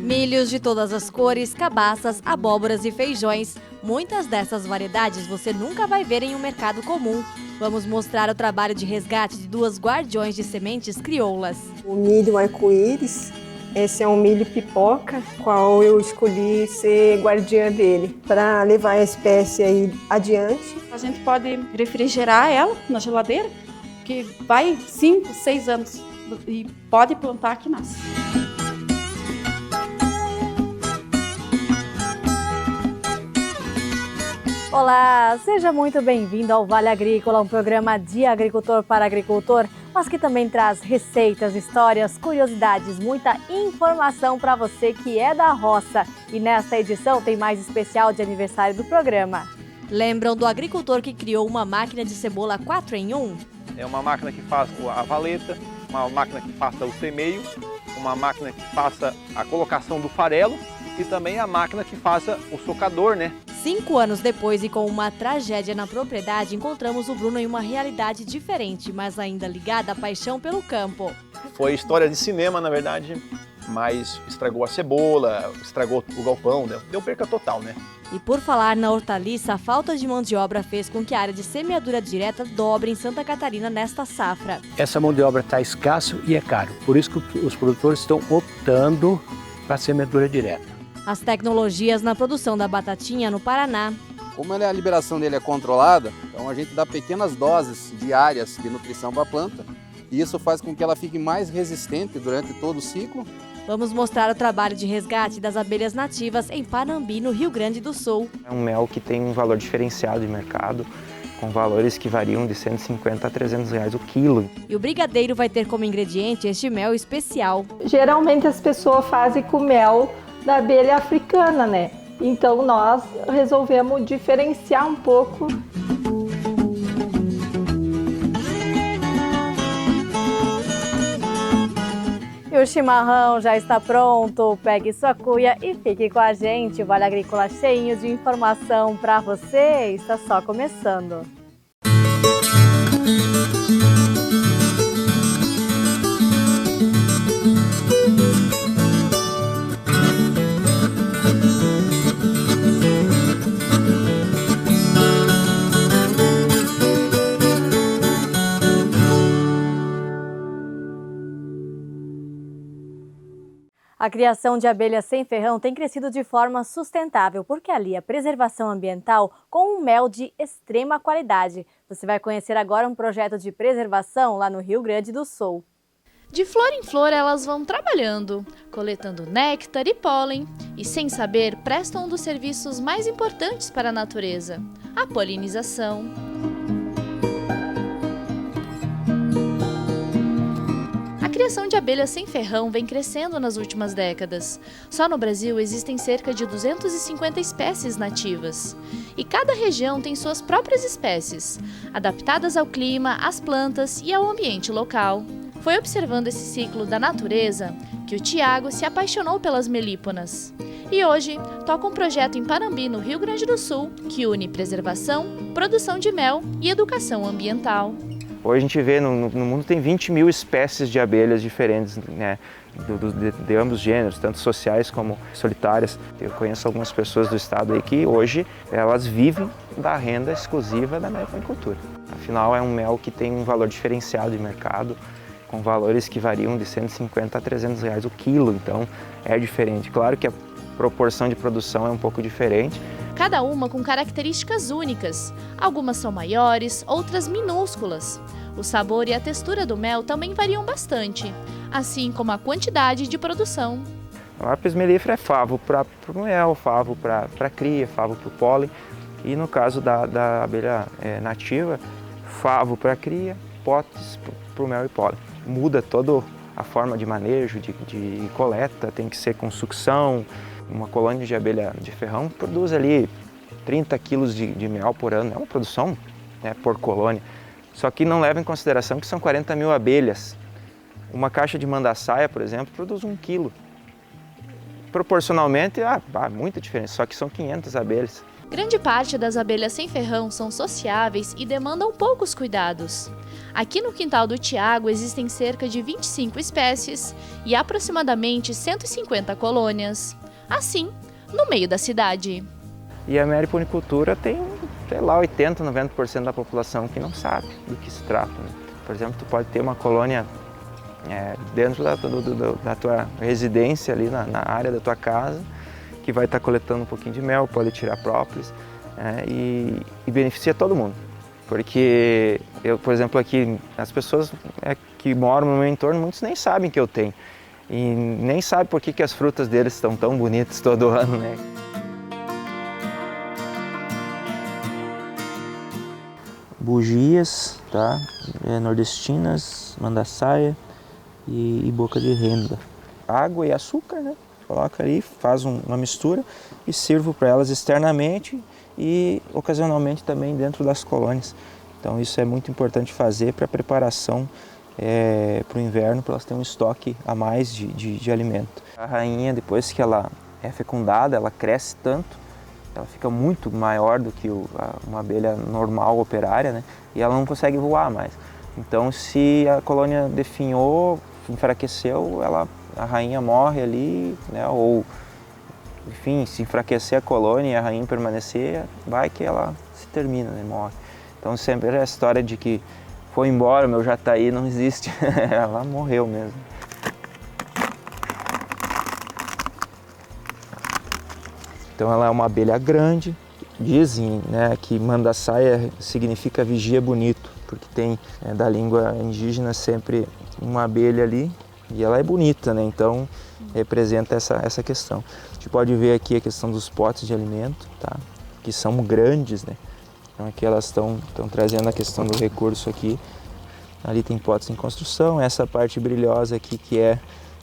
Milhos de todas as cores, cabaças, abóboras e feijões. Muitas dessas variedades você nunca vai ver em um mercado comum. Vamos mostrar o trabalho de resgate de duas guardiões de sementes crioulas. O milho arco-íris, esse é um milho pipoca, qual eu escolhi ser guardiã dele, para levar a espécie aí adiante. A gente pode refrigerar ela na geladeira, que vai 5, 6 anos e pode plantar que nasce. Olá, seja muito bem-vindo ao Vale Agrícola, um programa de agricultor para agricultor, mas que também traz receitas, histórias, curiosidades, muita informação para você que é da roça. E nesta edição tem mais especial de aniversário do programa. Lembram do agricultor que criou uma máquina de cebola 4 em 1? É uma máquina que faz a valeta, uma máquina que faça o semeio, uma máquina que faça a colocação do farelo e também a máquina que faça o socador, né? 5 anos depois e com uma tragédia na propriedade, encontramos o Bruno em uma realidade diferente, mas ainda ligada à paixão pelo campo. Foi história de cinema, na verdade, mas estragou a cebola, estragou o galpão, deu perca total, né? E por falar na hortaliça, a falta de mão de obra fez com que a área de semeadura direta dobre em Santa Catarina nesta safra. Essa mão de obra está escassa e é caro, por isso que os produtores estão optando para a semeadura direta. As tecnologias na produção da batatinha no Paraná. Como a liberação dele é controlada, então a gente dá pequenas doses diárias de nutrição para a planta e isso faz com que ela fique mais resistente durante todo o ciclo. Vamos mostrar o trabalho de resgate das abelhas nativas em Panambi, no Rio Grande do Sul. É um mel que tem um valor diferenciado de mercado, com valores que variam de 150 a 300 reais o quilo. E o brigadeiro vai ter como ingrediente este mel especial. Geralmente as pessoas fazem com mel da abelha africana, né? Então nós resolvemos diferenciar um pouco. E o chimarrão já está pronto. Pegue sua cuia e fique com a gente. O Vale Agrícola cheinho de informação para você. Está só começando. A criação de abelhas sem ferrão tem crescido de forma sustentável, porque alia a preservação ambiental com um mel de extrema qualidade. Você vai conhecer agora um projeto de preservação lá no Rio Grande do Sul. De flor em flor elas vão trabalhando, coletando néctar e pólen, e sem saber prestam um dos serviços mais importantes para a natureza, a polinização. A criação de abelhas sem ferrão vem crescendo nas últimas décadas. Só no Brasil existem cerca de 250 espécies nativas. E cada região tem suas próprias espécies, adaptadas ao clima, às plantas e ao ambiente local. Foi observando esse ciclo da natureza que o Tiago se apaixonou pelas melíponas. E hoje toca um projeto em Panambi, no Rio Grande do Sul, que une preservação, produção de mel e educação ambiental. Hoje a gente vê, no mundo tem 20 mil espécies de abelhas diferentes, né, de ambos gêneros, tanto sociais como solitárias. Eu conheço algumas pessoas do estado aí que hoje elas vivem da renda exclusiva da meliponicultura. Afinal, é um mel que tem um valor diferenciado de mercado, com valores que variam de 150 a 300 reais o quilo, então é diferente. Claro que a proporção de produção é um pouco diferente. Cada uma com características únicas. Algumas são maiores, outras minúsculas. O sabor e a textura do mel também variam bastante, assim como a quantidade de produção. A apis mellifera é favo para o mel, favo para a cria, favo para o pólen. E no caso da abelha nativa, favo para a cria, potes para o mel e pólen. Muda toda a forma de manejo, de coleta, tem que ser com sucção. Uma colônia de abelha de ferrão produz ali 30 quilos de mel por ano, é uma produção, né, por colônia. Só que não leva em consideração que são 40 mil abelhas. Uma caixa de mandaçaia, por exemplo, produz 1 quilo. Proporcionalmente, muita diferença, só que são 500 abelhas. Grande parte das abelhas sem ferrão são sociáveis e demandam poucos cuidados. Aqui no quintal do Tiago existem cerca de 25 espécies e aproximadamente 150 colônias. Assim, no meio da cidade. E a meliponicultura tem, sei lá, 80, 90% da população que não sabe do que se trata, né? Por exemplo, tu pode ter uma colônia dentro da tua residência, ali na área da tua casa, que vai estar coletando um pouquinho de mel, pode tirar própolis, e beneficia todo mundo. Porque eu, por exemplo, aqui, as pessoas que moram no meu entorno, muitos nem sabem que eu tenho. E nem sabem por que as frutas deles estão tão bonitas todo ano, né? Bugias, tá? Nordestinas, mandaçaia e boca de renda. Água e açúcar, né? Coloca ali, faz uma mistura e sirvo para elas externamente e ocasionalmente também dentro das colônias. Então isso é muito importante fazer para a preparação para o inverno, para elas terem um estoque a mais de alimento. A rainha, depois que ela é fecundada, ela cresce tanto, ela fica muito maior do que uma abelha normal, operária, né? E ela não consegue voar mais. Então se a colônia definhou, enfraqueceu, a rainha morre ali, né? Ou enfim, se enfraquecer a colônia e a rainha permanecer, vai que ela se termina, né? Morre. Então sempre a história de que foi embora, meu jataí não existe, ela morreu mesmo. Então ela é uma abelha grande, dizem, né, que mandaçaia significa vigia bonito, porque tem da língua indígena sempre uma abelha ali e ela é bonita, né? Então representa essa questão. A gente pode ver aqui a questão dos potes de alimento, tá? Que são grandes, né? Então aqui elas estão trazendo a questão do recurso aqui. Ali tem potes em construção, essa parte brilhosa aqui que é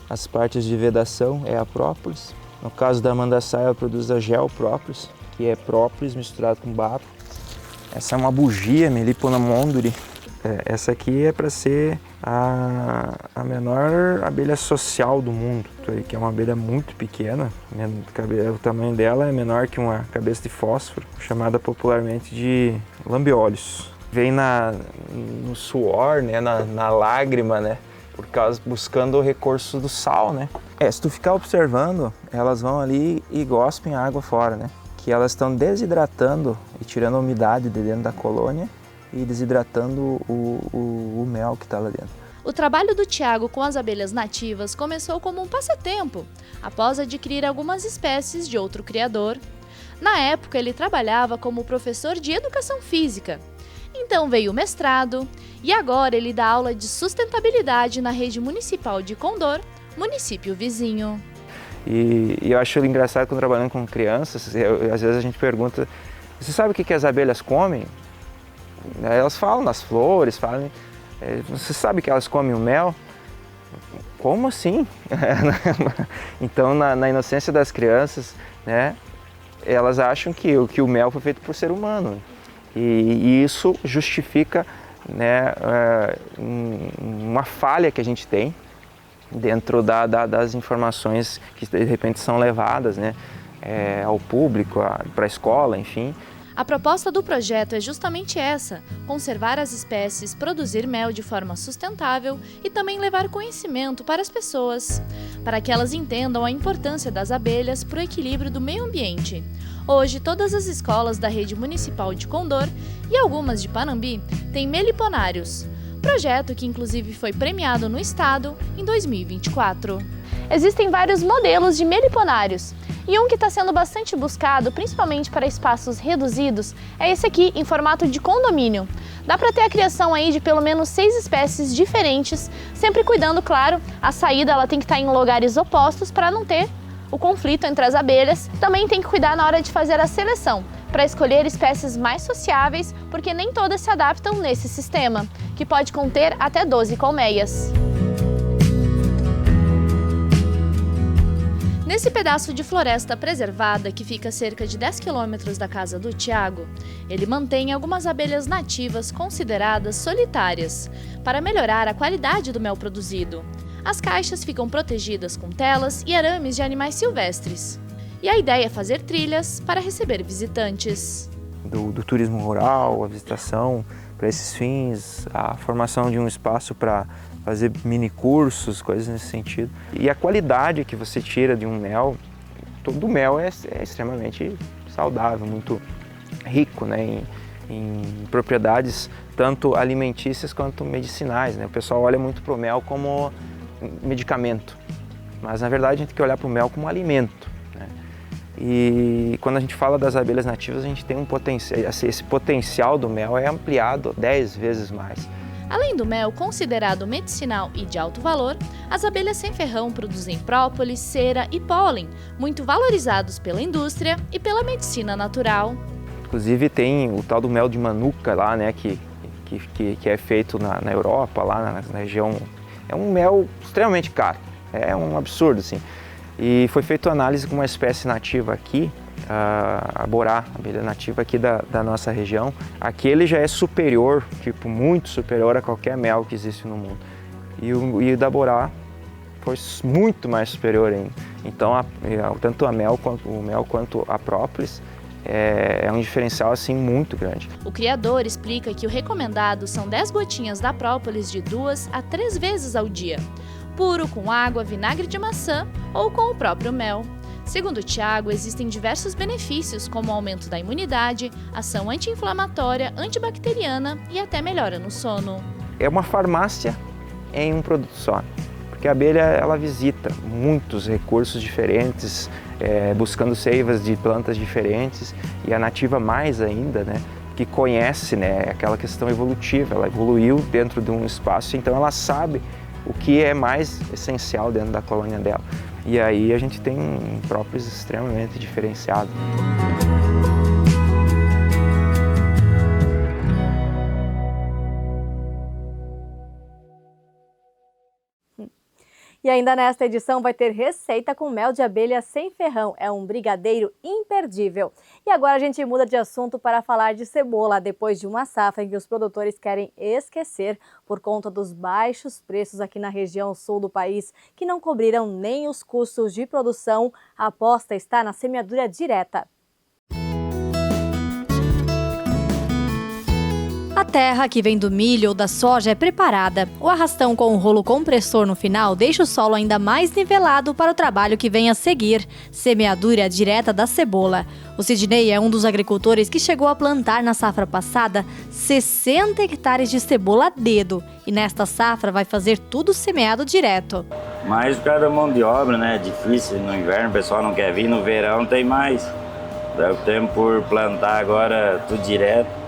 as partes de vedação é a própolis. No caso da mandaçaia ela produz a geoprópolis, que é própolis misturado com bafo. Essa é uma bugia, Melipona monduri. Essa aqui é para ser a menor abelha social do mundo, que é uma abelha muito pequena. O tamanho dela é menor que uma cabeça de fósforo, chamada popularmente de lambeolhos. Vem no suor, né, na lágrima, né, buscando o recurso do sal, né. Se tu ficar observando, elas vão ali e gospem a água fora, né, que elas estão desidratando e tirando a umidade de dentro da colônia e desidratando o mel que está lá dentro. O trabalho do Tiago com as abelhas nativas começou como um passatempo, após adquirir algumas espécies de outro criador. Na época, ele trabalhava como professor de educação física. Então veio o mestrado e agora ele dá aula de sustentabilidade na rede municipal de Condor, município vizinho. E eu acho engraçado quando trabalhando com crianças, às vezes a gente pergunta, você sabe o que as abelhas comem? Elas falam nas flores, falam, você sabe que elas comem o mel? Como assim? Então na inocência das crianças, né, elas acham que o mel foi feito por ser humano. E isso justifica, né, uma falha que a gente tem dentro das informações que de repente são levadas, né, ao público, para a escola, enfim. A proposta do projeto é justamente essa: conservar as espécies, produzir mel de forma sustentável e também levar conhecimento para as pessoas, para que elas entendam a importância das abelhas para o equilíbrio do meio ambiente. Hoje, todas as escolas da rede municipal de Condor e algumas de Panambi têm meliponários, projeto que inclusive foi premiado no estado em 2024. Existem vários modelos de meliponários e um que está sendo bastante buscado, principalmente para espaços reduzidos, é esse aqui em formato de condomínio. Dá para ter a criação aí de pelo menos 6 espécies diferentes, sempre cuidando, claro, a saída ela tem que estar em lugares opostos para não ter o conflito entre as abelhas. Também tem que cuidar na hora de fazer a seleção, para escolher espécies mais sociáveis, porque nem todas se adaptam nesse sistema, que pode conter até 12 colmeias. Nesse pedaço de floresta preservada, que fica a cerca de 10 quilômetros da casa do Tiago, ele mantém algumas abelhas nativas consideradas solitárias, para melhorar a qualidade do mel produzido. As caixas ficam protegidas com telas e arames de animais silvestres. E a ideia é fazer trilhas para receber visitantes. Do turismo rural, a visitação para esses fins, a formação de um espaço para fazer mini cursos, coisas nesse sentido. E a qualidade que você tira de um mel, todo mel é extremamente saudável, muito rico, né, em propriedades tanto alimentícias quanto medicinais, né? O pessoal olha muito para o mel como medicamento, mas na verdade a gente tem que olhar para o mel como alimento, né? E quando a gente fala das abelhas nativas, a gente tem um potencial, esse potencial do mel é ampliado 10 vezes mais. Além do mel considerado medicinal e de alto valor, as abelhas sem ferrão produzem própolis, cera e pólen, muito valorizados pela indústria e pela medicina natural. Inclusive tem o tal do mel de manuka lá, né, que é feito na Europa, lá na região. É um mel extremamente caro, é um absurdo, assim. E foi feita análise com uma espécie nativa aqui, a borá, a abelha nativa aqui da nossa região. Aquele já é superior, tipo, muito superior a qualquer mel que existe no mundo. E o da borá foi muito mais superior ainda. Então, tanto o mel quanto a própolis é um diferencial assim muito grande. O criador explica que o recomendado são 10 gotinhas da própolis de 2 a 3 vezes ao dia, puro com água, vinagre de maçã ou com o próprio mel. Segundo o Tiago, existem diversos benefícios, como o aumento da imunidade, ação anti-inflamatória, antibacteriana e até melhora no sono. É uma farmácia em um produto só, porque a abelha ela visita muitos recursos diferentes, buscando seivas de plantas diferentes, e a nativa mais ainda, né, que conhece, né, aquela questão evolutiva, ela evoluiu dentro de um espaço, então ela sabe o que é mais essencial dentro da colônia dela. E aí a gente tem um própolis extremamente diferenciado. E ainda nesta edição vai ter receita com mel de abelha sem ferrão. É um brigadeiro imperdível. E agora a gente muda de assunto para falar de cebola, depois de uma safra em que os produtores querem esquecer por conta dos baixos preços aqui na região sul do país, que não cobriram nem os custos de produção. A aposta está na semeadura direta. A terra que vem do milho ou da soja é preparada. O arrastão com o rolo compressor no final deixa o solo ainda mais nivelado para o trabalho que vem a seguir, semeadura direta da cebola. O Sidney é um dos agricultores que chegou a plantar na safra passada 60 hectares de cebola a dedo. E nesta safra vai fazer tudo semeado direto. Mais por causa da mão de obra, né? É difícil no inverno, o pessoal não quer vir, no verão tem mais. Dá o tempo por plantar agora tudo direto.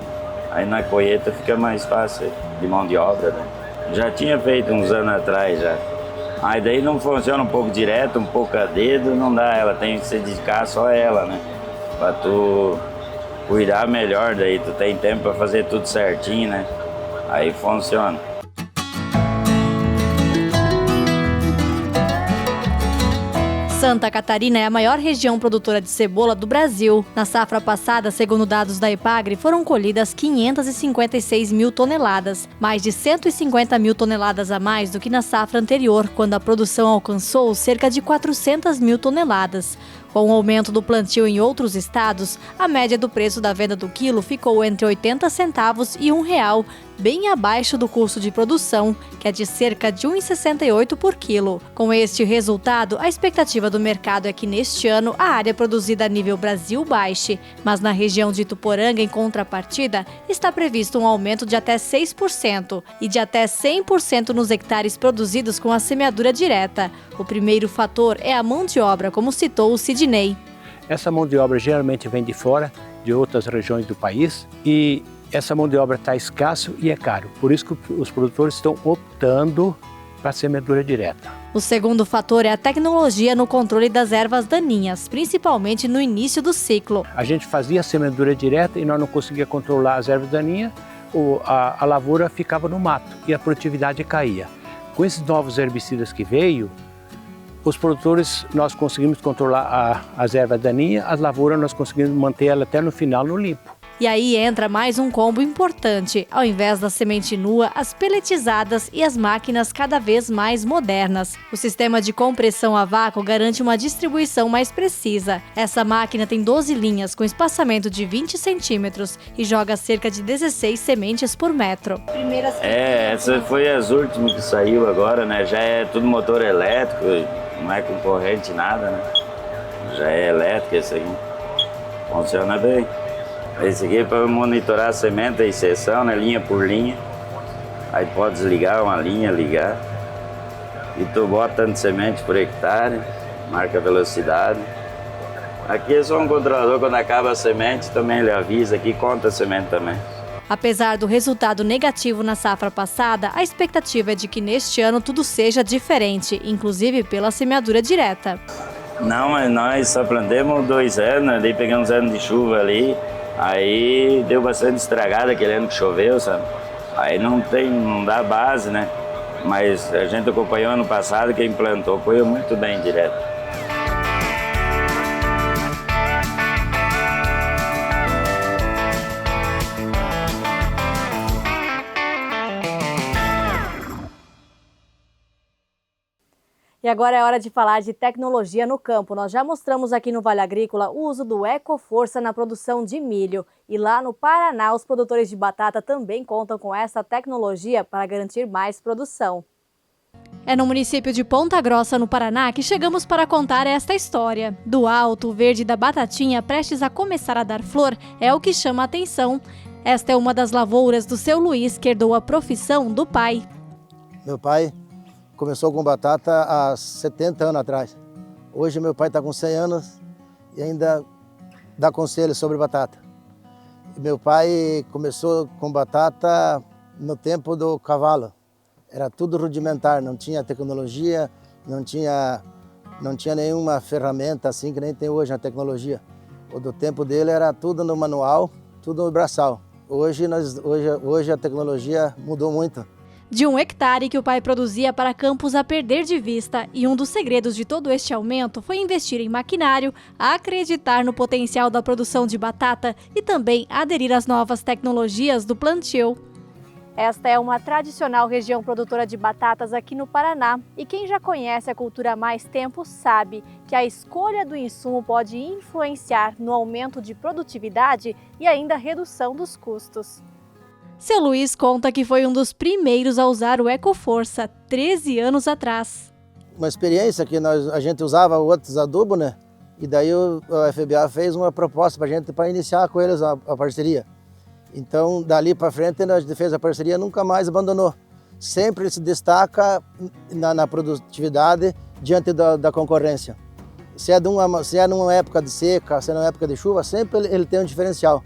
Aí na colheita fica mais fácil de mão de obra, né? Já tinha feito uns anos atrás já. Aí daí não funciona um pouco direto, um pouco a dedo, não dá, ela tem que se dedicar só a ela, né? Pra tu cuidar melhor, daí tu tem tempo pra fazer tudo certinho, né? Aí funciona. Santa Catarina é a maior região produtora de cebola do Brasil. Na safra passada, segundo dados da Epagre, foram colhidas 556 mil toneladas, mais de 150 mil toneladas a mais do que na safra anterior, quando a produção alcançou cerca de 400 mil toneladas. Com o aumento do plantio em outros estados, a média do preço da venda do quilo ficou entre 80 centavos e R$1, bem abaixo do custo de produção, que é de cerca de R$ 1,68 por quilo. Com este resultado, a expectativa do mercado é que neste ano a área produzida a nível Brasil baixe, mas na região de Ituporanga, em contrapartida, está previsto um aumento de até 6% e de até 100% nos hectares produzidos com a semeadura direta. O primeiro fator é a mão de obra, como citou o Sidney. Essa mão de obra geralmente vem de fora, de outras regiões do país, e essa mão de obra está escasso e é caro. Por isso que os produtores estão optando para a semeadura direta. O segundo fator é a tecnologia no controle das ervas daninhas, principalmente no início do ciclo. A gente fazia a semeadura direta e nós não conseguíamos controlar as ervas daninhas, a lavoura ficava no mato e a produtividade caía. Com esses novos herbicidas que veio, os produtores, nós conseguimos controlar as ervas daninhas, as lavouras nós conseguimos manter ela até no final no limpo. E aí entra mais um combo importante. Ao invés da semente nua, as peletizadas e as máquinas cada vez mais modernas. O sistema de compressão a vácuo garante uma distribuição mais precisa. Essa máquina tem 12 linhas com espaçamento de 20 centímetros e joga cerca de 16 sementes por metro. Essa foi as últimas que saiu agora, né? Já é tudo motor elétrico, não é com corrente nada, né? Já é elétrico esse aqui. Funciona bem. Esse aqui é para monitorar a semente, a inserção, né? Linha por linha. Aí pode desligar uma linha, ligar. E tu bota tanto semente por hectare, marca a velocidade. Aqui é só um controlador, quando acaba a semente, também ele avisa aqui, conta a semente também. Apesar do resultado negativo na safra passada, a expectativa é de que neste ano tudo seja diferente, inclusive pela semeadura direta. Não, mas nós só plantamos 2 anos, daí pegamos anos de chuva ali. Aí deu bastante estragada aquele ano que choveu, sabe? Aí não dá base, né? Mas a gente acompanhou ano passado, quem plantou foi muito bem direto. E agora é hora de falar de tecnologia no campo. Nós já mostramos aqui no Vale Agrícola o uso do Ecoforça na produção de milho. E lá no Paraná, os produtores de batata também contam com essa tecnologia para garantir mais produção. É no município de Ponta Grossa, no Paraná, que chegamos para contar esta história. Do alto, o verde da batatinha prestes a começar a dar flor é o que chama a atenção. Esta é uma das lavouras do seu Luiz, que herdou a profissão do pai. Meu pai começou com batata há 70 anos atrás. Hoje meu pai está com 100 anos e ainda dá conselhos sobre batata. Meu pai começou com batata no tempo do cavalo. Era tudo rudimentar, não tinha tecnologia, não tinha nenhuma ferramenta assim que nem tem hoje na tecnologia. O do tempo dele era tudo no manual, tudo no braçal. Hoje a tecnologia mudou muito. De 1 hectare que o pai produzia para campos a perder de vista, e um dos segredos de todo este aumento foi investir em maquinário, acreditar no potencial da produção de batata e também aderir às novas tecnologias do plantio. Esta é uma tradicional região produtora de batatas aqui no Paraná, e quem já conhece a cultura há mais tempo sabe que a escolha do insumo pode influenciar no aumento de produtividade e ainda redução dos custos. Seu Luiz conta que foi um dos primeiros a usar o Ecoforça 13 anos atrás. Uma experiência que a gente usava outros adubos, né? E daí a FBA fez uma proposta para a gente para iniciar com eles a parceria. Então, dali para frente, a gente fez a parceria e nunca mais abandonou. Sempre ele se destaca na produtividade diante da concorrência. Se é numa época de seca, se é numa época de chuva, sempre ele tem um diferencial.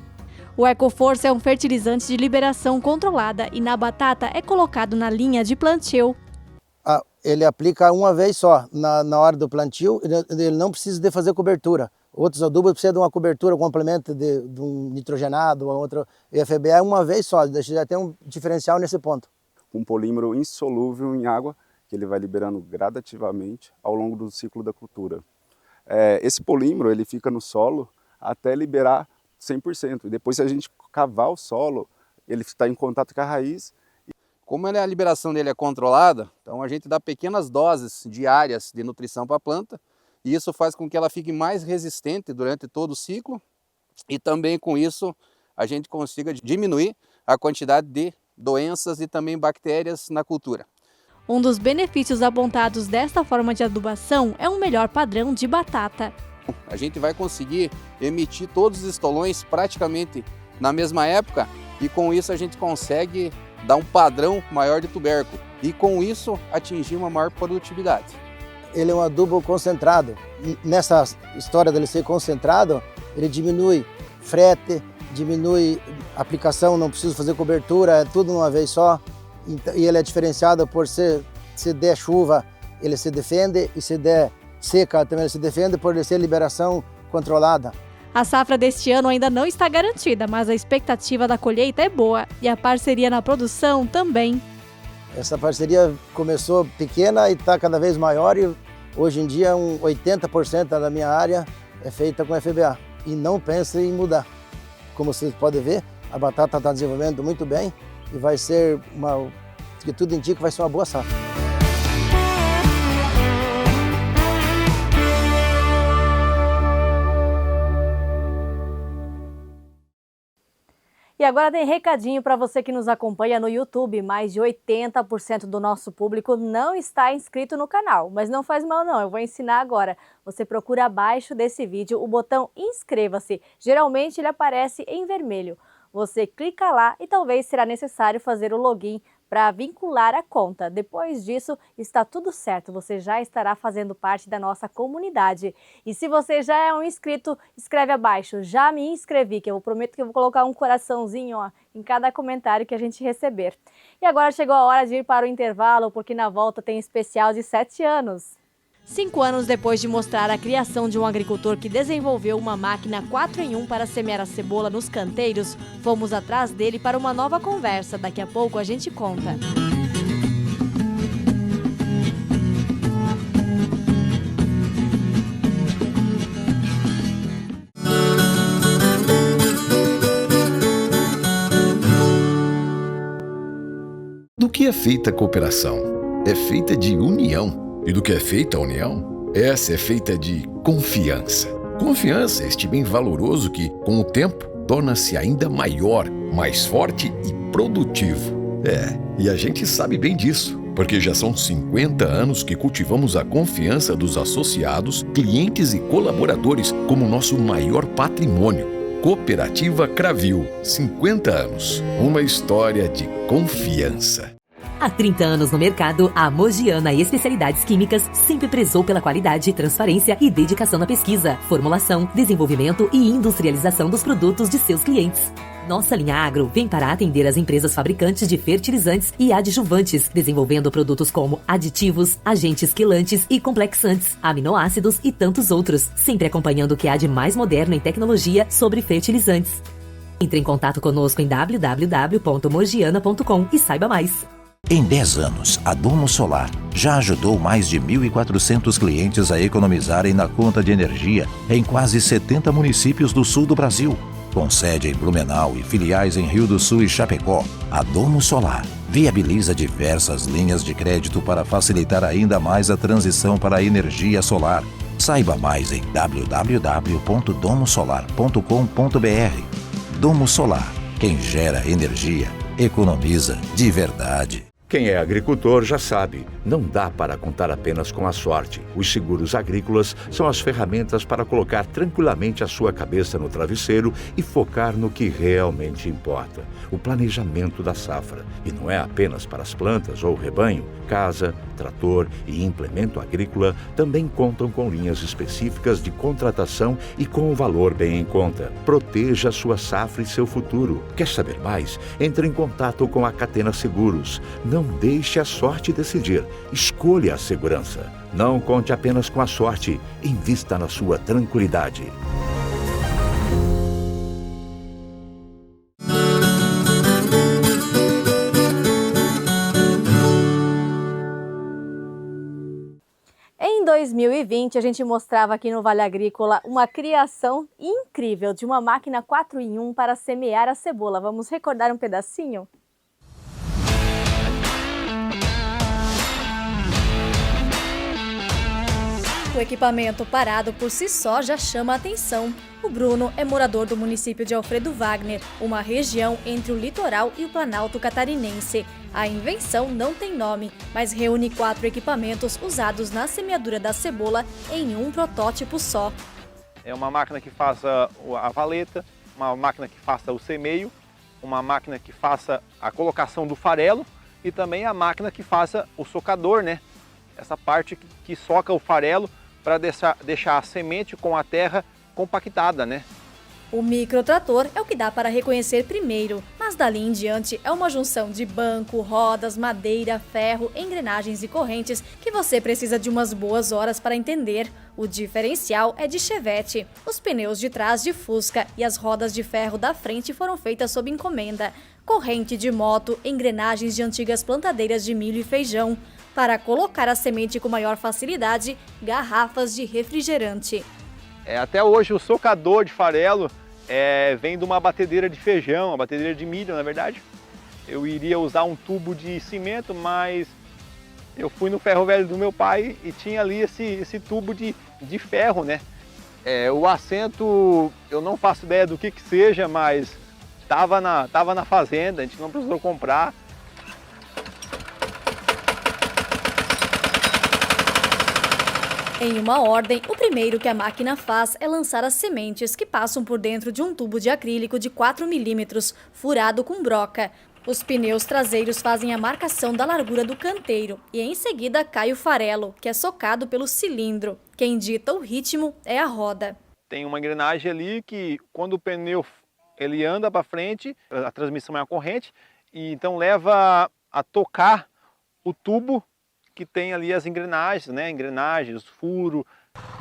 O Ecoforça é um fertilizante de liberação controlada e na batata é colocado na linha de plantio. Ele aplica uma vez só na hora do plantio, ele não precisa de fazer cobertura. Outros adubos precisam de uma cobertura, um complemento de um nitrogenado, ou outro. E a FBA é uma vez só, já tem um diferencial nesse ponto. Um polímero insolúvel em água, que ele vai liberando gradativamente ao longo do ciclo da cultura. Esse polímero ele fica no solo até liberar 100%. E depois, se a gente cavar o solo, ele está em contato com a raiz. Como a liberação dele é controlada, então a gente dá pequenas doses diárias de nutrição para a planta, e isso faz com que ela fique mais resistente durante todo o ciclo, e também com isso a gente consiga diminuir a quantidade de doenças e também bactérias na cultura. Um dos benefícios apontados desta forma de adubação é um melhor padrão de batata. A gente vai conseguir emitir todos os estolões praticamente na mesma época, e com isso a gente consegue dar um padrão maior de tubérculo e com isso atingir uma maior produtividade. Ele é um adubo concentrado. Nessa história dele ser concentrado, ele diminui frete, diminui aplicação, não precisa fazer cobertura, é tudo uma vez só. E ele é diferenciado por se der chuva, ele se defende, e se der seca também ele se defende por ele ser liberação controlada. A safra deste ano ainda não está garantida, mas a expectativa da colheita é boa e a parceria na produção também. Essa parceria começou pequena e está cada vez maior, e hoje em dia 80% da minha área é feita com FBA e não penso em mudar. como vocês podem ver, a batata está desenvolvendo muito bem e vai ser que tudo indica que vai ser uma boa safra. E agora tem recadinho para você que nos acompanha no YouTube. Mais de 80% do nosso público não está inscrito no canal. Mas não faz mal não, eu vou ensinar agora. Você procura abaixo desse vídeo o botão inscreva-se. Geralmente ele aparece em vermelho. Você clica lá e talvez será necessário fazer o login para vincular a conta. Depois disso, está tudo certo, você já estará fazendo parte da nossa comunidade. E se você já é um inscrito, escreve abaixo, já me inscrevi, que eu prometo que eu vou colocar um coraçãozinho em cada comentário que a gente receber. E agora chegou a hora de ir para o intervalo, porque na volta tem especial de 7 anos. 5 anos depois de mostrar a criação de um agricultor que desenvolveu uma máquina 4-em-1 para semear a cebola nos canteiros, fomos atrás dele para uma nova conversa. Daqui a pouco a gente conta. Do que é feita a cooperação? É feita de união. E do que é feita a união? Essa é feita de confiança. Confiança é este bem valoroso que, com o tempo, torna-se ainda maior, mais forte e produtivo. E a gente sabe bem disso, porque já são 50 anos que cultivamos a confiança dos associados, clientes e colaboradores como nosso maior patrimônio. Cooperativa Cravil, 50 anos. Uma história de confiança. Há 30 anos no mercado, a Mogiana Especialidades Químicas sempre prezou pela qualidade, transparência e dedicação na pesquisa, formulação, desenvolvimento e industrialização dos produtos de seus clientes. Nossa linha Agro vem para atender as empresas fabricantes de fertilizantes e adjuvantes, desenvolvendo produtos como aditivos, agentes quelantes e complexantes, aminoácidos e tantos outros, sempre acompanhando o que há de mais moderno em tecnologia sobre fertilizantes. Entre em contato conosco em www.mogiana.com e saiba mais. Em 10 anos, a Domo Solar já ajudou mais de 1.400 clientes a economizarem na conta de energia em quase 70 municípios do sul do Brasil. Com sede em Blumenau e filiais em Rio do Sul e Chapecó, a Domo Solar viabiliza diversas linhas de crédito para facilitar ainda mais a transição para a energia solar. Saiba mais em www.domosolar.com.br. Domo Solar, quem gera energia, economiza de verdade. Quem é agricultor já sabe, não dá para contar apenas com a sorte. Os seguros agrícolas são as ferramentas para colocar tranquilamente a sua cabeça no travesseiro e focar no que realmente importa, o planejamento da safra. E não é apenas para as plantas ou rebanho. Casa, trator e implemento agrícola também contam com linhas específicas de contratação e com o valor bem em conta. Proteja a sua safra e seu futuro. Quer saber mais? Entre em contato com a Catena Seguros. Não deixe a sorte decidir. Escolha a segurança. Não conte apenas com a sorte. Invista na sua tranquilidade. Em 2020, a gente mostrava aqui no Vale Agrícola uma criação incrível de uma máquina 4-em-1 para semear a cebola. Vamos recordar um pedacinho? O equipamento parado por si só já chama a atenção. O Bruno é morador do município de Alfredo Wagner, uma região entre o litoral e o Planalto Catarinense. A invenção não tem nome, mas reúne 4 equipamentos usados na semeadura da cebola em um protótipo só. É uma máquina que faça a valeta, uma máquina que faça o semeio, uma máquina que faça a colocação do farelo e também a máquina que faça o socador, né? Essa parte que soca o farelo para deixar a semente com a terra compactada, né? O microtrator é o que dá para reconhecer primeiro, mas dali em diante é uma junção de banco, rodas, madeira, ferro, engrenagens e correntes que você precisa de umas boas horas para entender. O diferencial é de Chevette, os pneus de trás de Fusca e as rodas de ferro da frente foram feitas sob encomenda. Corrente de moto, engrenagens de antigas plantadeiras de milho e feijão. Para colocar a semente com maior facilidade, garrafas de refrigerante. Até hoje o socador de farelo vem de uma batedeira de feijão, uma batedeira de milho, na verdade. Eu iria usar um tubo de cimento, mas eu fui no ferro velho do meu pai e tinha ali esse tubo de ferro, né? O assento, eu não faço ideia do que seja, mas tava na fazenda, a gente não precisou comprar. Em uma ordem, o primeiro que a máquina faz é lançar as sementes que passam por dentro de um tubo de acrílico de 4 milímetros, furado com broca. Os pneus traseiros fazem a marcação da largura do canteiro e em seguida cai o farelo, que é socado pelo cilindro. Quem dita o ritmo é a roda. Tem uma engrenagem ali que quando o pneu ele anda para frente, a transmissão é a corrente, e então leva a tocar o tubo que tem ali as engrenagens, né? Engrenagens, furo.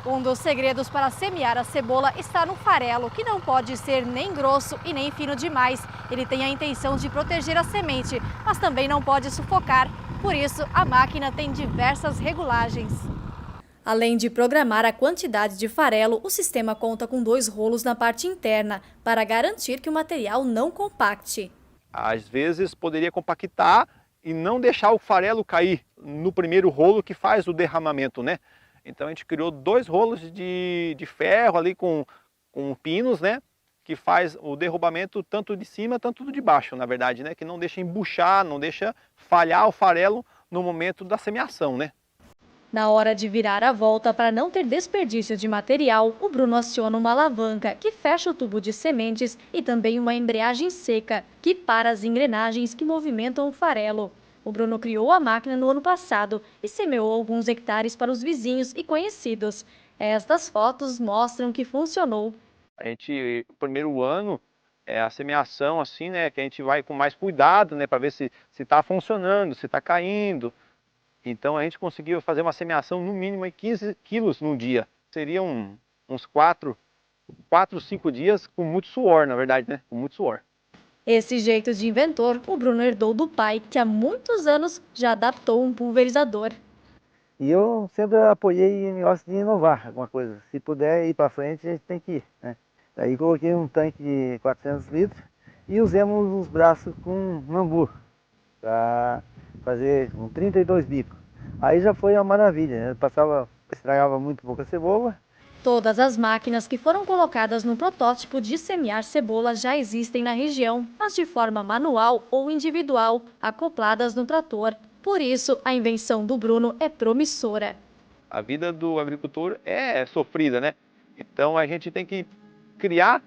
Um dos segredos para semear a cebola está no farelo, que não pode ser nem grosso e nem fino demais. Ele tem a intenção de proteger a semente, mas também não pode sufocar. Por isso, a máquina tem diversas regulagens. Além de programar a quantidade de farelo, o sistema conta com 2 rolos na parte interna, para garantir que o material não compacte. Às vezes poderia compactar e não deixar o farelo cair no primeiro rolo que faz o derramamento, né? Então a gente criou 2 rolos de ferro ali com pinos, né? Que faz o derrubamento tanto de cima, tanto de baixo, na verdade, né? Que não deixa embuchar, não deixa falhar o farelo no momento da semeação, né? Na hora de virar a volta para não ter desperdício de material, o Bruno aciona uma alavanca que fecha o tubo de sementes e também uma embreagem seca que para as engrenagens que movimentam o farelo. O Bruno criou a máquina no ano passado e semeou alguns hectares para os vizinhos e conhecidos. Estas fotos mostram que funcionou. A gente, o primeiro ano, a semeação assim, né, que a gente vai com mais cuidado, né, para ver se está funcionando, se está caindo. Então a gente conseguiu fazer uma semeação no mínimo 15 quilos num dia. Seriam uns 4, 5 dias com muito suor, na verdade, né? Com muito suor. Esse jeito de inventor, o Bruno herdou do pai, que há muitos anos já adaptou um pulverizador. E eu sempre apoiei em negócio de inovar alguma coisa. Se puder ir para frente, a gente tem que ir, né? Daí coloquei um tanque de 400 litros e usamos os braços com bambu para fazer 32 bicos. Aí já foi uma maravilha, né? Estragava muito pouca cebola. Todas as máquinas que foram colocadas no protótipo de semear cebola já existem na região, mas de forma manual ou individual, acopladas no trator. Por isso, a invenção do Bruno é promissora. A vida do agricultor é sofrida, né? Então a gente tem que criar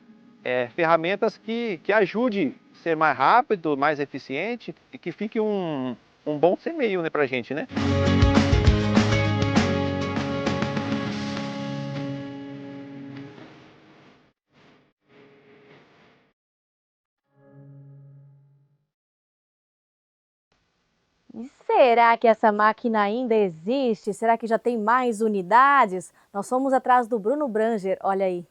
ferramentas que ajudem a ser mais rápido, mais eficiente e que fique um bom semeio, né, pra gente, né? E será que essa máquina ainda existe? Será que já tem mais unidades? Nós fomos atrás do Bruno Branger, olha aí.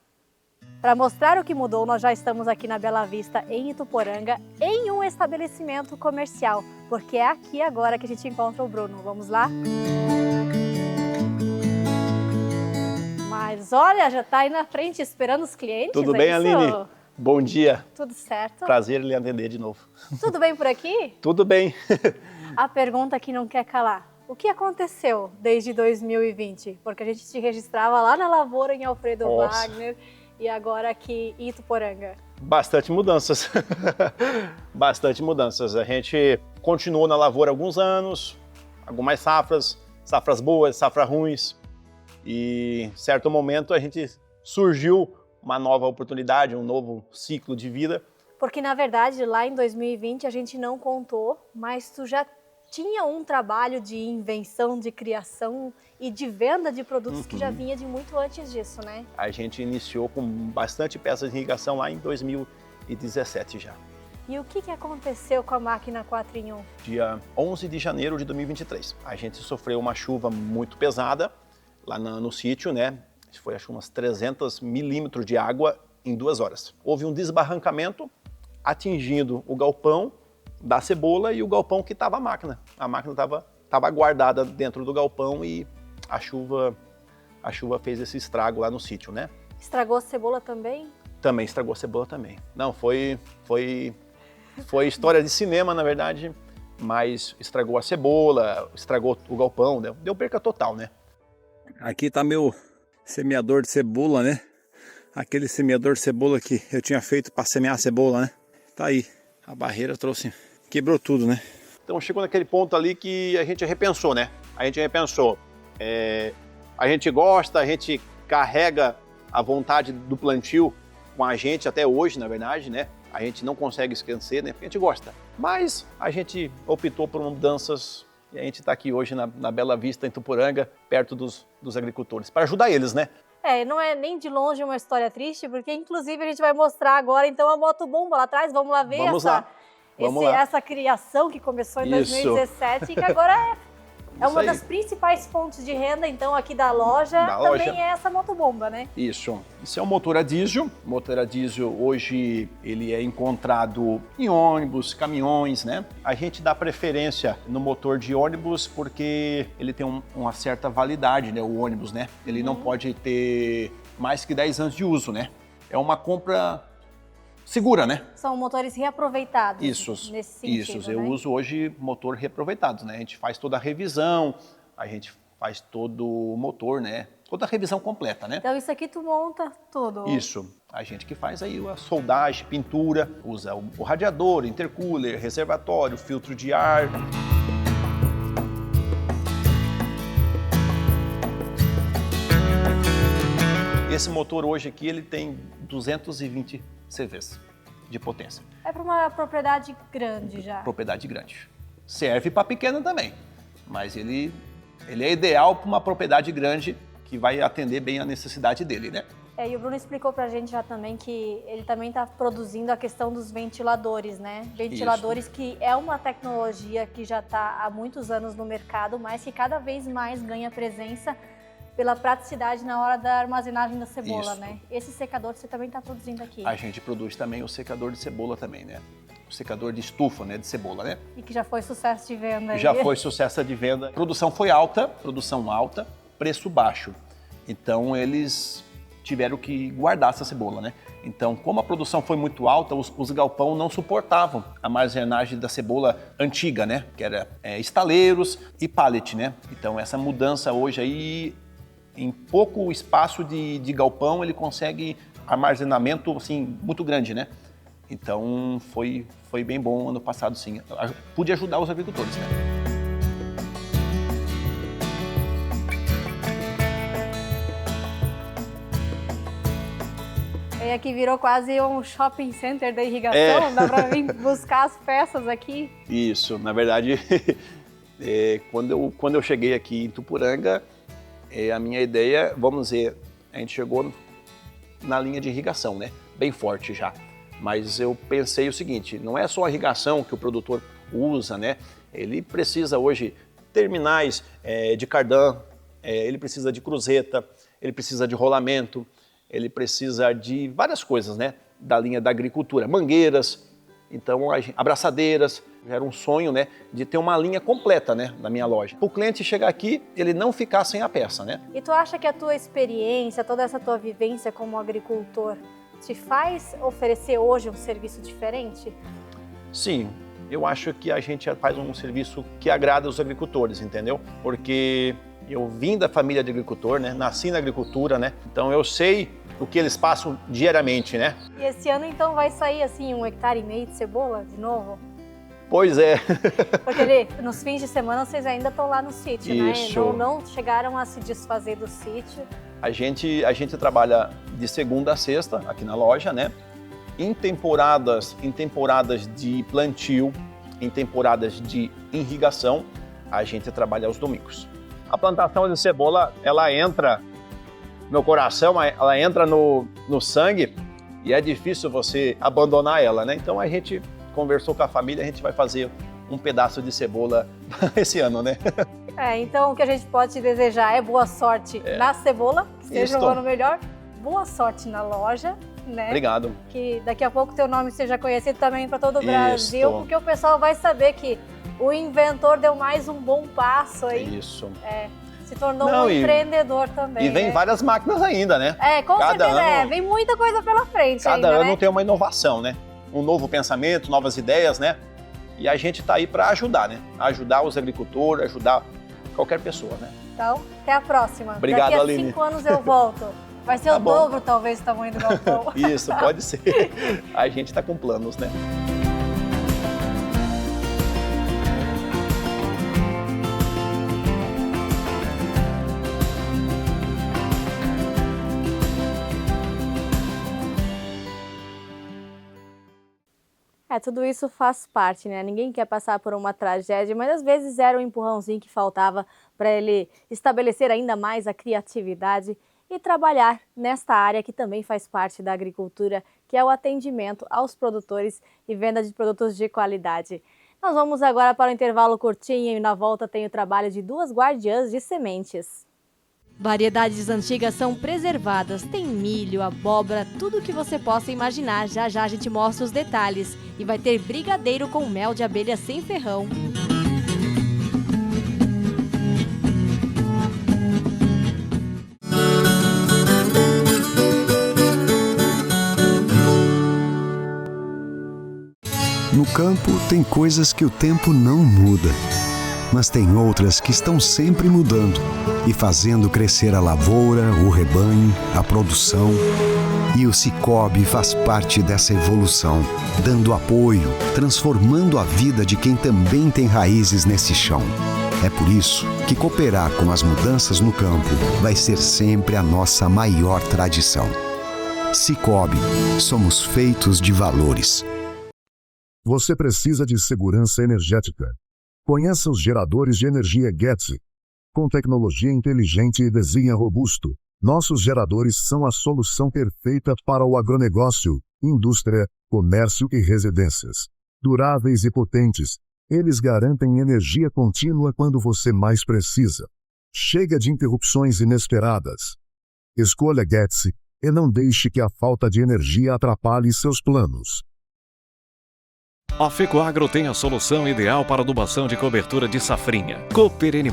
Para mostrar o que mudou, nós já estamos aqui na Bela Vista, em Ituporanga, em um estabelecimento comercial, porque é aqui agora que a gente encontra o Bruno. Vamos lá? Mas olha, já está aí na frente esperando os clientes. Tudo bem, Aline? Bom dia. Tudo certo? Prazer em lhe atender de novo. Tudo bem por aqui? Tudo bem. A pergunta que não quer calar. O que aconteceu desde 2020? Porque a gente te registrava lá na lavoura em Alfredo Wagner e agora aqui em Ituporanga. Bastante mudanças. Bastante mudanças. A gente continuou na lavoura há alguns anos, algumas safras boas, safras ruins. E em certo momento a gente surgiu uma nova oportunidade, um novo ciclo de vida. Porque na verdade lá em 2020 a gente não contou, mas tu já tinha um trabalho de invenção, de criação e de venda de produtos que já vinha de muito antes disso, né? A gente iniciou com bastante peças de irrigação lá em 2017 já. E o que aconteceu com a máquina 4 em 1? Dia 11 de janeiro de 2023. A gente sofreu uma chuva muito pesada lá no sítio, né? Foi acho umas 300 milímetros de água em 2 horas. Houve um desbarrancamento atingindo o galpão da cebola e o galpão que estava a máquina. A máquina estava guardada dentro do galpão e a chuva fez esse estrago lá no sítio, né? Estragou a cebola também? Também estragou a cebola também. Não, foi história de cinema, na verdade, mas estragou a cebola, estragou o galpão, deu perca total, né? Aqui tá meu semeador de cebola, né? Aquele semeador de cebola que eu tinha feito para semear a cebola, né? Tá aí, a barreira quebrou tudo, né? Então chegou naquele ponto ali que a gente repensou, né? A gente repensou. A gente gosta, a gente carrega a vontade do plantio com a gente até hoje, na verdade, né? A gente não consegue esquecer, né? Porque a gente gosta. Mas a gente optou por mudanças e a gente está aqui hoje na Bela Vista, em Ituporanga, perto dos agricultores, para ajudar eles, né? Não é nem de longe uma história triste, porque inclusive a gente vai mostrar agora então a motobomba lá atrás. Vamos lá ver essa criação que começou em 2017 e que agora é uma das principais fontes de renda, então, aqui da loja, também é essa motobomba, né? Isso é um motor a diesel. O motor a diesel hoje ele é encontrado em ônibus, caminhões, né? A gente dá preferência no motor de ônibus porque ele tem uma certa validade, né? O ônibus, né? Ele não pode ter mais que 10 anos de uso, né? É uma compra segura, né? São motores reaproveitados. Nesse sentido, eu uso hoje motor reaproveitados, né? A gente faz toda a revisão, a gente faz todo o motor, né? Toda a revisão completa, né? Então isso aqui tu monta tudo? Isso. A gente que faz aí a soldagem, pintura, usa o radiador, intercooler, reservatório, filtro de ar. Esse motor hoje aqui, ele tem 220 CVs de potência. É para uma propriedade grande já? Propriedade grande. Serve para pequena também, mas ele é ideal para uma propriedade grande que vai atender bem a necessidade dele, né? E o Bruno explicou para a gente já também que ele também está produzindo a questão dos ventiladores, né? Ventiladores que é uma tecnologia que já está há muitos anos no mercado, mas que cada vez mais ganha presença pela praticidade na hora da armazenagem da cebola, né? Esse secador você também está produzindo aqui. A gente produz também o secador de cebola também, né? O secador de estufa, né? De cebola, né? E que já foi sucesso de venda aí. Já foi sucesso de venda. Produção foi alta, preço baixo. Então eles tiveram que guardar essa cebola, né? Então, como a produção foi muito alta, os galpão não suportavam a armazenagem da cebola antiga, né? Que era estaleiros e pallet, né? Então essa mudança hoje aí, em pouco espaço de galpão, ele consegue armazenamento assim, muito grande, né? Então foi bem bom ano passado, sim. Pude ajudar os agricultores, né? E aqui virou quase um shopping center da irrigação, dá para vir buscar as peças aqui. Isso, na verdade, quando eu cheguei aqui em Ituporanga, a minha ideia, vamos dizer, a gente chegou na linha de irrigação, né? Bem forte já. Mas eu pensei o seguinte, não é só a irrigação que o produtor usa, né? Ele precisa hoje terminais de cardan, ele precisa de cruzeta, ele precisa de rolamento, ele precisa de várias coisas, né? Da linha da agricultura, mangueiras, então abraçadeiras. Era um sonho, né, de ter uma linha completa, né, na minha loja. O cliente chegar aqui, ele não ficar sem a peça, né? E tu acha que a tua experiência, toda essa tua vivência como agricultor, te faz oferecer hoje um serviço diferente? Sim, eu acho que a gente faz um serviço que agrada os agricultores, entendeu? Porque eu vim da família de agricultor, né, nasci na agricultura, né, então eu sei o que eles passam diariamente, né? E esse ano, então, vai sair, assim, 1,5 hectare de cebola, de novo? Pois é. Porque nos fins de semana vocês ainda estão lá no sítio, isso, né? Não chegaram a se desfazer do sítio. A gente trabalha de segunda a sexta aqui na loja, né? Em temporadas de plantio, em temporadas de irrigação, a gente trabalha aos domingos. A plantação de cebola, ela entra no coração, ela entra no sangue e é difícil você abandonar ela, né? Então a gente conversou com a família, a gente vai fazer um pedaço de cebola esse ano, né? Então o que a gente pode te desejar é boa sorte na cebola, que seja um ano melhor, boa sorte na loja, né? Obrigado. Que daqui a pouco teu nome seja conhecido também para todo o Brasil, porque o pessoal vai saber que o inventor deu mais um bom passo aí. Isso. Se tornou um empreendedor também. E vem várias máquinas ainda, né? Com certeza, vem muita coisa pela frente cada ainda, ano tem uma inovação, né? Um novo pensamento, novas ideias, né? E a gente está aí para ajudar, né? Ajudar os agricultores, ajudar qualquer pessoa, né? Então, até a próxima. Obrigado, Daqui a Aline. 5 anos eu volto. Vai ser o dobro, talvez, o tamanho do galpão. Isso, pode ser. A gente está com planos, né? Tudo isso faz parte, né? Ninguém quer passar por uma tragédia, mas às vezes era um empurrãozinho que faltava para ele estabelecer ainda mais a criatividade e trabalhar nesta área que também faz parte da agricultura, que é o atendimento aos produtores e venda de produtos de qualidade. Nós vamos agora para o intervalo curtinho e na volta tem o trabalho de 2 guardiãs de sementes. Variedades antigas são preservadas, tem milho, abóbora, tudo o que você possa imaginar. Já já a gente mostra os detalhes e vai ter brigadeiro com mel de abelha sem ferrão. No campo tem coisas que o tempo não muda, mas tem outras que estão sempre mudando e fazendo crescer a lavoura, o rebanho, a produção. E o Sicoob faz parte dessa evolução, dando apoio, transformando a vida de quem também tem raízes nesse chão. É por isso que cooperar com as mudanças no campo vai ser sempre a nossa maior tradição. Sicoob, somos feitos de valores. Você precisa de segurança energética. Conheça os geradores de energia GETS. Com tecnologia inteligente e desenho robusto, nossos geradores são a solução perfeita para o agronegócio, indústria, comércio e residências. Duráveis e potentes, eles garantem energia contínua quando você mais precisa. Chega de interrupções inesperadas. Escolha GETS e não deixe que a falta de energia atrapalhe seus planos. A FECOAGRO tem a solução ideal para adubação de cobertura de safrinha. Cooper N+,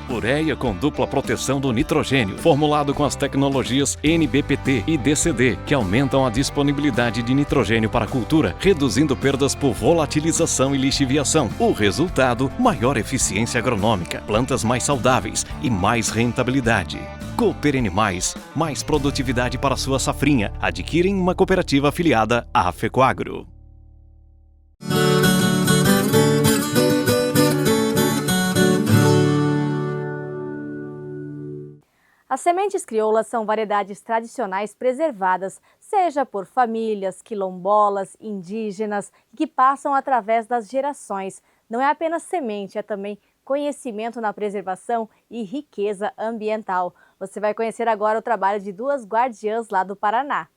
ureia com dupla proteção do nitrogênio, formulado com as tecnologias NBPT e DCD, que aumentam a disponibilidade de nitrogênio para a cultura, reduzindo perdas por volatilização e lixiviação. O resultado, maior eficiência agronômica, plantas mais saudáveis e mais rentabilidade. Cooper N+, mais produtividade para sua safrinha. Adquire em uma cooperativa afiliada à FECOAGRO. As sementes crioulas são variedades tradicionais preservadas, seja por famílias, quilombolas, indígenas, que passam através das gerações. Não é apenas semente, é também conhecimento na preservação e riqueza ambiental. Você vai conhecer agora o trabalho de 2 guardiãs lá do Paraná.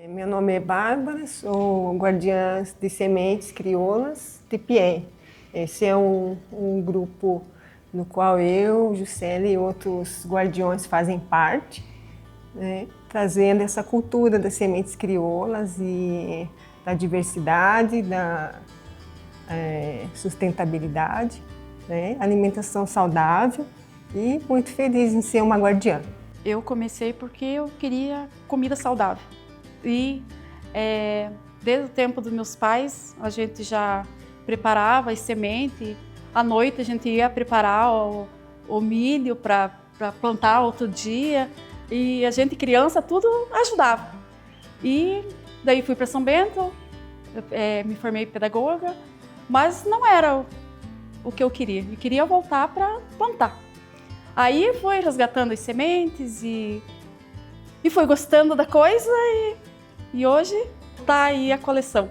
Meu nome é Bárbara, sou guardiã de sementes crioulas Tupien. Esse é um grupo no qual eu, Juscelia e outros guardiões fazem parte, né, trazendo essa cultura das sementes crioulas e da diversidade, da sustentabilidade, né, alimentação saudável e muito feliz em ser uma guardiã. Eu comecei porque eu queria comida saudável. E desde o tempo dos meus pais, a gente já preparava as sementes. À noite a gente ia preparar o milho para plantar outro dia. E a gente, criança, tudo ajudava. E daí fui para São Bento, me formei pedagoga, mas não era o que eu queria. Eu queria voltar para plantar. Aí fui resgatando as sementes e fui gostando da coisa e hoje está aí a coleção.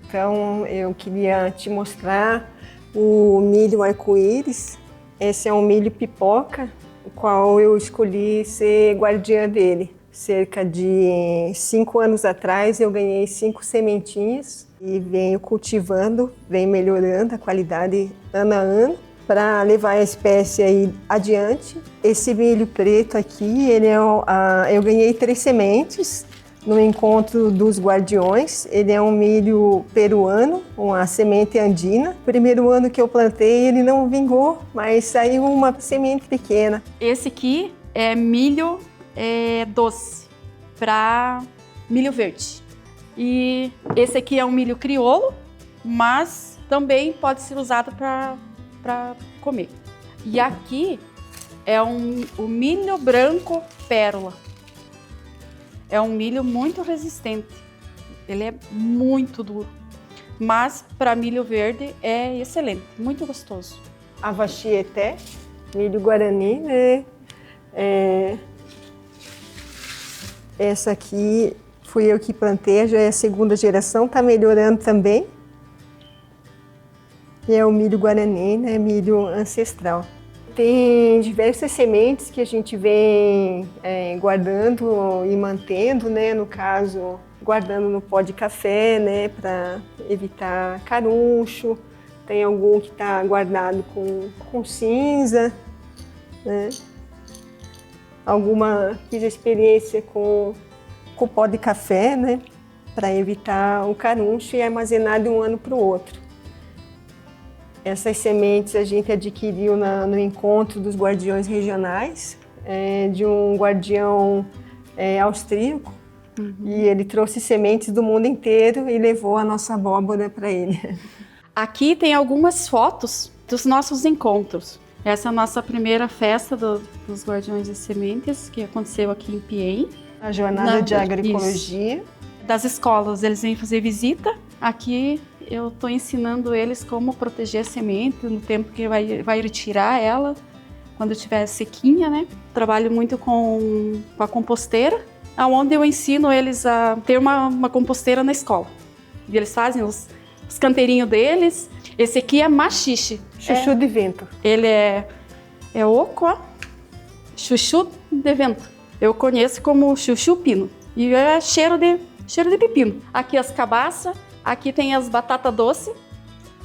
Então eu queria te mostrar o milho arco-íris. Esse é um milho pipoca, o qual eu escolhi ser guardiã dele. Cerca de 5 anos atrás eu ganhei 5 sementinhas e venho cultivando, venho melhorando a qualidade ano a ano para levar a espécie aí adiante. Esse milho preto aqui, eu ganhei 3 sementes no encontro dos guardiões. Ele é um milho peruano, uma semente andina. Primeiro ano que eu plantei, ele não vingou, mas saiu uma semente pequena. Esse aqui é milho doce para milho verde. E esse aqui é um milho crioulo, mas também pode ser usado para comer. E aqui é o milho branco pérola. É um milho muito resistente. Ele é muito duro, mas para milho verde é excelente, muito gostoso. Avaxieté, milho guarani, né? Essa aqui fui eu que plantei, já é a segunda geração, está melhorando também. E é o milho guarani, né? Milho ancestral. Tem diversas sementes que a gente vem guardando e mantendo, né? No caso, guardando no pó de café, né? Para evitar caruncho. Tem algum que está guardado com cinza, né? Fiz a experiência com pó de café, né? Para evitar o caruncho e armazenar de um ano para o outro. Essas sementes a gente adquiriu no encontro dos guardiões regionais, de um guardião austríaco. E ele trouxe sementes do mundo inteiro e levou a nossa abóbora para ele. Aqui tem algumas fotos dos nossos encontros. Essa é a nossa primeira festa dos Guardiões de Sementes, que aconteceu aqui em Piên. A jornada de agroecologia. Isso. Das escolas, eles vêm fazer visita. Aqui eu estou ensinando eles como proteger a semente no tempo que vai retirar ela, quando estiver sequinha, né? Trabalho muito com a composteira, onde eu ensino eles a ter uma composteira na escola. E eles fazem os canteirinhos deles. Esse aqui é machixe. Chuchu de vento. Ele é oco, ó. Chuchu de vento. Eu conheço como chuchu pino. E é cheiro de pepino. Aqui as cabaças. Aqui tem as batata doce.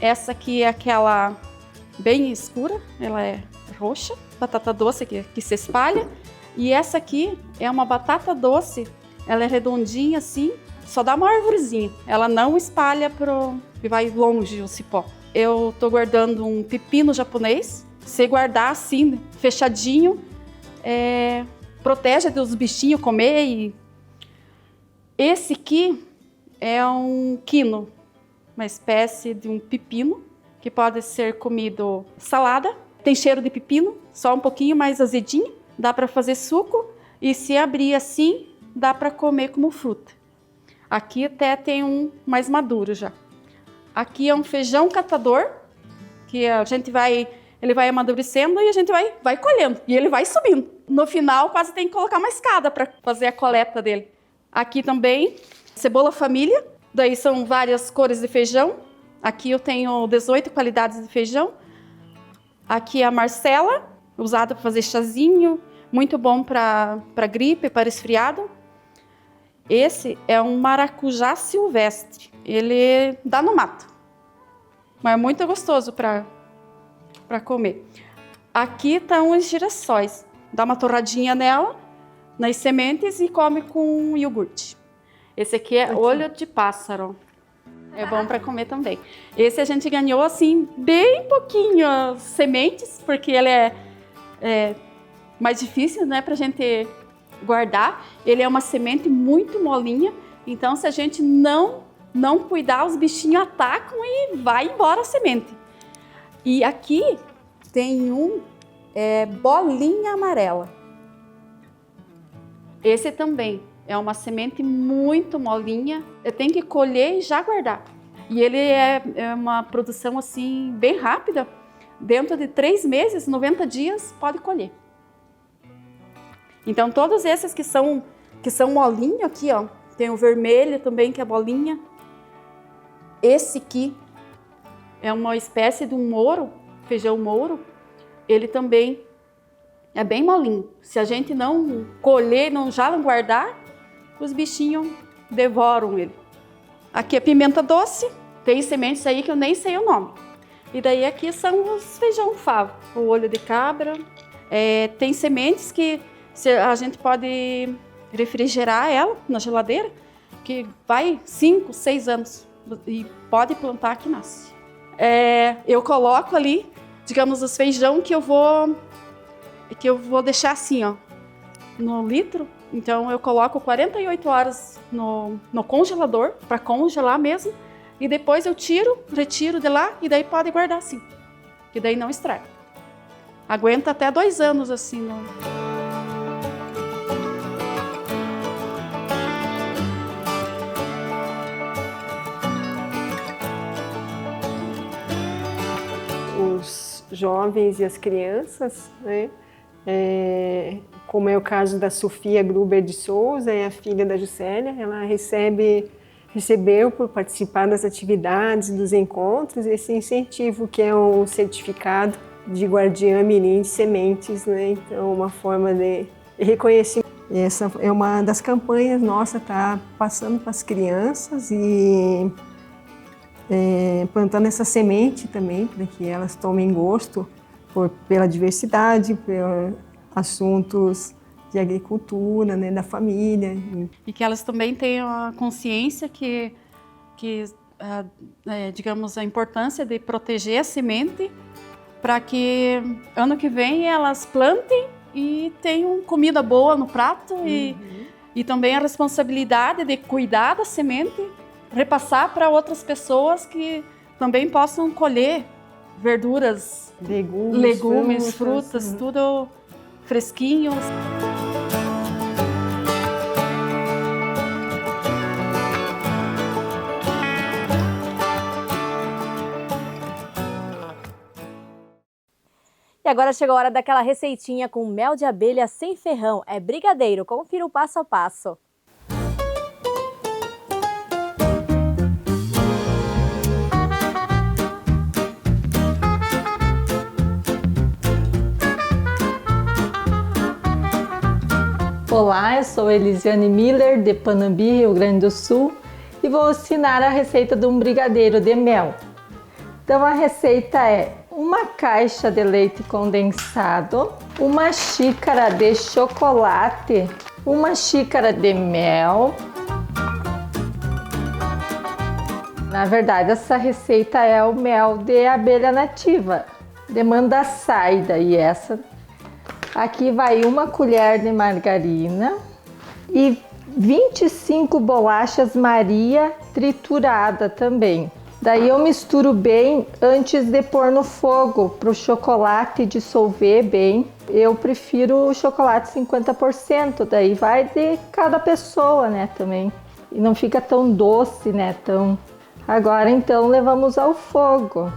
Essa aqui é aquela bem escura. Ela é roxa. Batata doce que se espalha. E essa aqui é uma batata doce. Ela é redondinha assim. Só dá uma árvorezinha. Ela não espalha e vai longe o cipó. Eu tô guardando um pepino japonês. Se guardar assim, fechadinho, protege dos bichinhos comer. E esse aqui é um quino, uma espécie de um pepino que pode ser comido salada. Tem cheiro de pepino, só um pouquinho mais azedinho. Dá para fazer suco e se abrir assim, dá para comer como fruta. Aqui até tem um mais maduro já. Aqui é um feijão catador, que ele vai amadurecendo e a gente vai colhendo. E ele vai subindo. No final, quase tem que colocar uma escada para fazer a coleta dele. Aqui também, cebola família. Daí são várias cores de feijão. Aqui eu tenho 18 qualidades de feijão. Aqui é a Marcela, usada para fazer chazinho. Muito bom para gripe, para resfriado. Esse é um maracujá silvestre. Ele dá no mato, mas é muito gostoso para comer. Aqui estão os girassóis. Dá uma torradinha nela, nas sementes e come com iogurte. Esse aqui é olho de pássaro. É bom para comer também. Esse a gente ganhou assim, bem pouquinho sementes, porque ele é mais difícil, né, para a gente guardar. Ele é uma semente muito molinha, então se a gente não cuidar, os bichinhos atacam e vai embora a semente. E aqui tem bolinha amarela. Esse também é uma semente muito molinha. Tem que colher e já guardar. E ele é uma produção assim bem rápida. Dentro de 3 meses, 90 dias, pode colher. Então todos esses que são molinho aqui, ó. Tem o vermelho também, que é bolinha. Esse aqui é uma espécie de um mouro, feijão mouro. Ele também é bem molinho. Se a gente não colher, não guardar, os bichinhos devoram ele. Aqui é pimenta doce. Tem sementes aí que eu nem sei o nome. E daí aqui são os feijão favo, o olho de cabra. Tem sementes que a gente pode refrigerar ela na geladeira, que vai 5, 6 anos e pode plantar que nasce. Eu coloco ali, digamos, os feijão que eu vou deixar assim, ó, no litro. Então eu coloco 48 horas no congelador, para congelar mesmo, e depois eu retiro de lá e daí pode guardar assim, que daí não estraga. Aguenta até 2 anos assim. Os jovens e as crianças, né? Como é o caso da Sofia Gruber de Souza, é a filha da Juscelia, ela recebeu por participar das atividades, dos encontros, esse incentivo que é um certificado de guardiã mirim de sementes, né? Então, uma forma de reconhecimento. E essa é uma das campanhas nossa, tá passando para as crianças e plantando essa semente também, para que elas tomem gosto pela diversidade, por assuntos de agricultura, né, da família. E que elas também tenham a consciência que digamos, a importância de proteger a semente para que ano que vem elas plantem e tenham comida boa no prato e também a responsabilidade de cuidar da semente, repassar para outras pessoas que também possam colher verduras, legumes, frutas, tudo fresquinhos. E agora chegou a hora daquela receitinha com mel de abelha sem ferrão. É brigadeiro, confira o passo a passo. Olá, eu sou Elisiane Miller, de Panambi, Rio Grande do Sul, e vou ensinar a receita de um brigadeiro de mel. Então a receita é uma caixa de leite condensado, uma xícara de chocolate, uma xícara de mel. Na verdade, essa receita é o mel de abelha nativa, de Mandaçaida, e essa aqui vai uma colher de margarina e 25 bolachas Maria triturada também. Daí eu misturo bem antes de pôr no fogo para o chocolate dissolver bem. Eu prefiro o chocolate 50%, daí vai de cada pessoa, né, também. E não fica tão doce, né, tão... Agora então levamos ao fogo.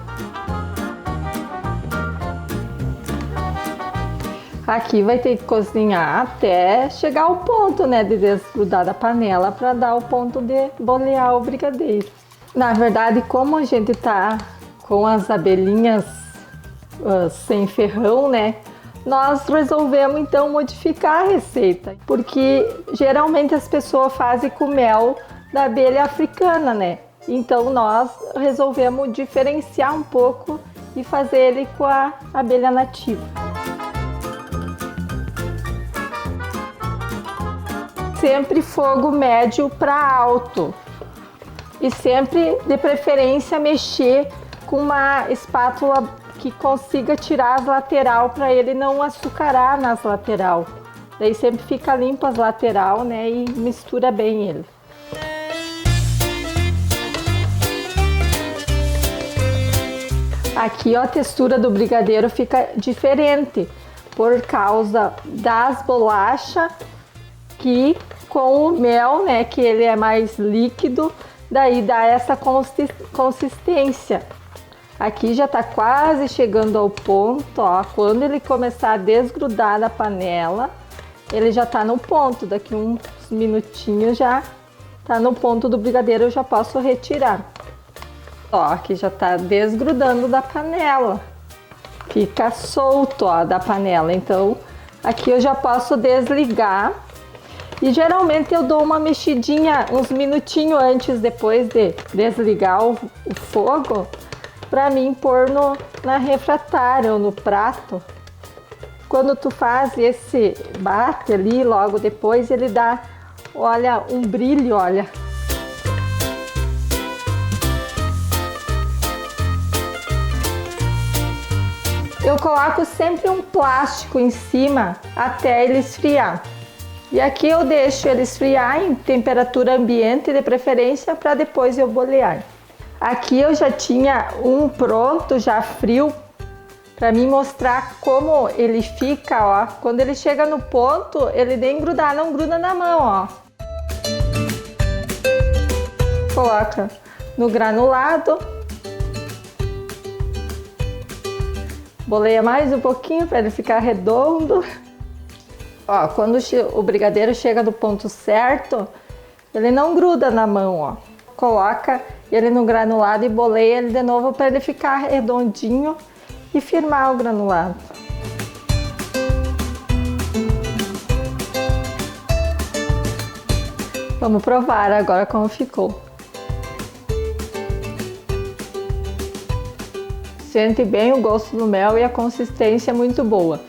Aqui vai ter que cozinhar até chegar ao ponto, né, de desgrudar da panela para dar o ponto de bolear o brigadeiro. Na verdade, como a gente tá com as abelhinhas sem ferrão, né, nós resolvemos então modificar a receita, porque geralmente as pessoas fazem com mel da abelha africana, né? Então nós resolvemos diferenciar um pouco e fazer ele com a abelha nativa. Sempre fogo médio para alto e sempre de preferência mexer com uma espátula que consiga tirar as lateral para ele não açucarar nas lateral. Daí sempre fica limpo as lateral, né, e mistura bem ele. Aqui ó, a textura do brigadeiro fica diferente por causa das bolachas que com o mel, né, que ele é mais líquido, daí dá essa consistência. Aqui já tá quase chegando ao ponto, ó, quando ele começar a desgrudar da panela, ele já tá no ponto, daqui uns minutinhos já tá no ponto do brigadeiro, eu já posso retirar. Ó, aqui já tá desgrudando da panela, fica solto, ó, da panela, então aqui eu já posso desligar. E geralmente eu dou uma mexidinha uns minutinhos antes, depois de desligar o fogo, para mim pôr na refratária ou no prato. quando tu faz esse bate ali, logo depois ele dá, olha, um brilho, olha. Eu coloco sempre um plástico em cima até ele esfriar. E aqui eu deixo ele esfriar em temperatura ambiente, de preferência, para depois eu bolear. Aqui eu já tinha um pronto, já frio, para mim mostrar como ele fica, ó. Quando ele chega no ponto, ele nem grudar, não gruda na mão, ó. Coloca no granulado. Boleia mais um pouquinho para ele ficar redondo. Ó, quando o brigadeiro chega no ponto certo, ele não gruda na mão, ó. Coloca ele no granulado e boleia ele de novo para ele ficar redondinho e firmar o granulado. Vamos provar agora como ficou. Sente bem o gosto do mel e a consistência é muito boa.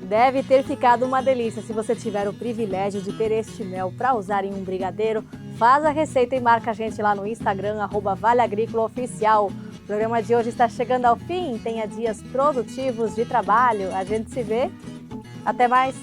Deve ter ficado uma delícia. Se você tiver o privilégio de ter este mel para usar em um brigadeiro, faz a receita e marca a gente lá no Instagram, @ValeAgrícolaOficial. O programa de hoje está chegando ao fim. Tenha dias produtivos de trabalho. A gente se vê. Até mais!